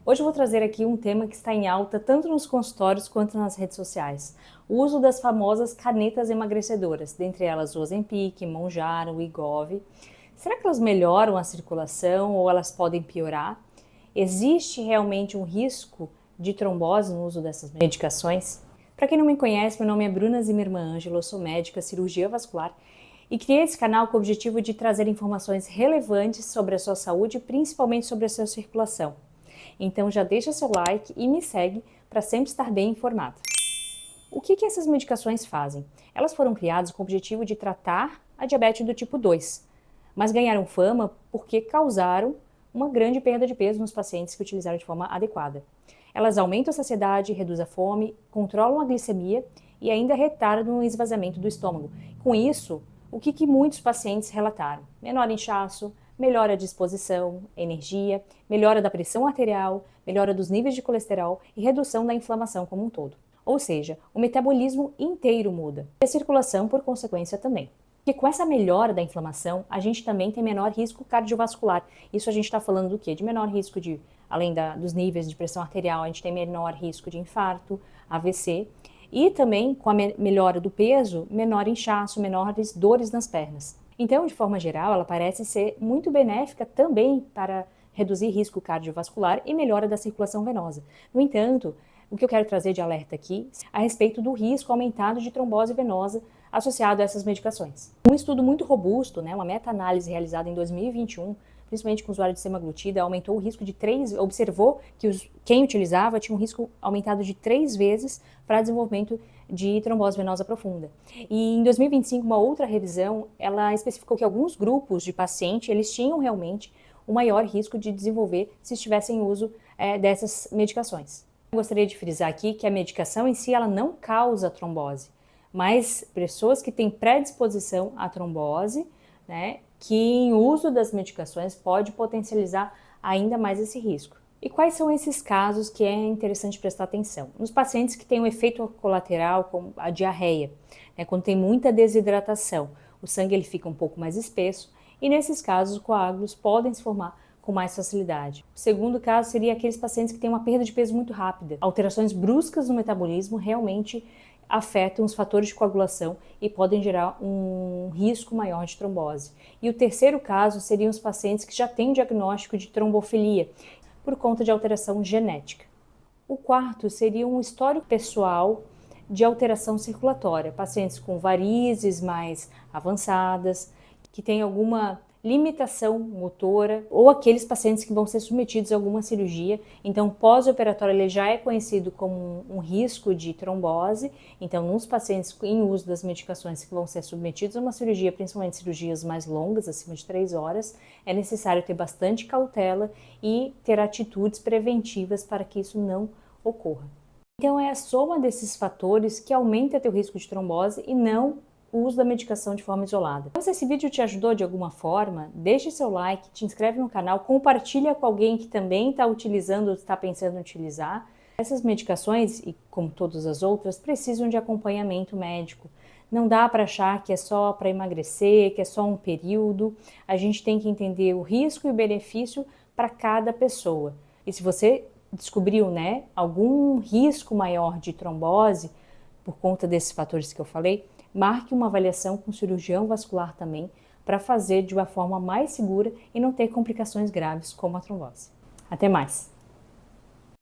Hoje eu vou trazer aqui um tema que está em alta tanto nos consultórios quanto nas redes sociais. O uso das famosas canetas emagrecedoras, dentre elas o Ozempic, Mounjaro, Wegovy. Será que elas melhoram a circulação ou elas podem piorar? Existe realmente um risco de trombose no uso dessas medicações? Para quem não me conhece, meu nome é Bruna Zimmermann Ângelo, eu sou médica cirurgia vascular e criei esse canal com o objetivo de trazer informações relevantes sobre a sua saúde, principalmente sobre a sua circulação. Então já deixa seu like e me segue para sempre estar bem informado. O que essas medicações fazem? Elas foram criadas com o objetivo de tratar a diabetes do tipo 2, mas ganharam fama porque causaram uma grande perda de peso nos pacientes que utilizaram de forma adequada. Elas aumentam a saciedade, reduzem a fome, controlam a glicemia e ainda retardam o esvaziamento do estômago. Com isso, o que muitos pacientes relataram? Menor inchaço, melhora a disposição, energia, melhora da pressão arterial, melhora dos níveis de colesterol e redução da inflamação como um todo. Ou seja, o metabolismo inteiro muda e a circulação por consequência também. Porque com essa melhora da inflamação, a gente também tem menor risco cardiovascular. Isso a gente está falando do quê? De menor risco de, além dos níveis de pressão arterial, a gente tem menor risco de infarto, AVC. E também, com a melhora do peso, menor inchaço, menores dores nas pernas. Então, de forma geral, ela parece ser muito benéfica também para reduzir risco cardiovascular e melhora da circulação venosa. No entanto, o que eu quero trazer de alerta aqui é a respeito do risco aumentado de trombose venosa associado a essas medicações. Um estudo muito robusto, uma meta-análise realizada em 2021, principalmente com usuário de semaglutida, aumentou o risco de observou que quem utilizava tinha um risco aumentado de 3 vezes para desenvolvimento de trombose venosa profunda. E em 2025, uma outra revisão, ela especificou que alguns grupos de pacientes, eles tinham realmente um maior risco de desenvolver se estivessem em uso dessas medicações. Eu gostaria de frisar aqui que a medicação em si, ela não causa trombose, mas pessoas que têm predisposição à trombose, que em uso das medicações pode potencializar ainda mais esse risco. E quais são esses casos que é interessante prestar atenção? Nos pacientes que têm um efeito colateral, como a diarreia, quando tem muita desidratação, o sangue ele fica um pouco mais espesso e nesses casos os coágulos podem se formar com mais facilidade. O segundo caso seria aqueles pacientes que têm uma perda de peso muito rápida. Alterações bruscas no metabolismo realmente afetam os fatores de coagulação e podem gerar um risco maior de trombose. E o terceiro caso seriam os pacientes que já têm diagnóstico de trombofilia por conta de alteração genética. O quarto seria um histórico pessoal de alteração circulatória, pacientes com varizes mais avançadas, que têm alguma limitação motora, ou aqueles pacientes que vão ser submetidos a alguma cirurgia. Então, pós-operatório ele já é conhecido como um risco de trombose. Então, nos pacientes em uso das medicações que vão ser submetidos a uma cirurgia, principalmente cirurgias mais longas, acima de 3 horas, é necessário ter bastante cautela e ter atitudes preventivas para que isso não ocorra. Então, é a soma desses fatores que aumenta teu risco de trombose e não o uso da medicação de forma isolada. Então, se esse vídeo te ajudou de alguma forma, deixe seu like, te inscreve no canal, compartilha com alguém que também está utilizando ou está pensando em utilizar. Essas medicações, e como todas as outras, precisam de acompanhamento médico. Não dá para achar que é só para emagrecer, que é só um período. A gente tem que entender o risco e o benefício para cada pessoa. E se você descobriu, algum risco maior de trombose por conta desses fatores que eu falei, marque uma avaliação com o cirurgião vascular também para fazer de uma forma mais segura e não ter complicações graves como a trombose. Até mais!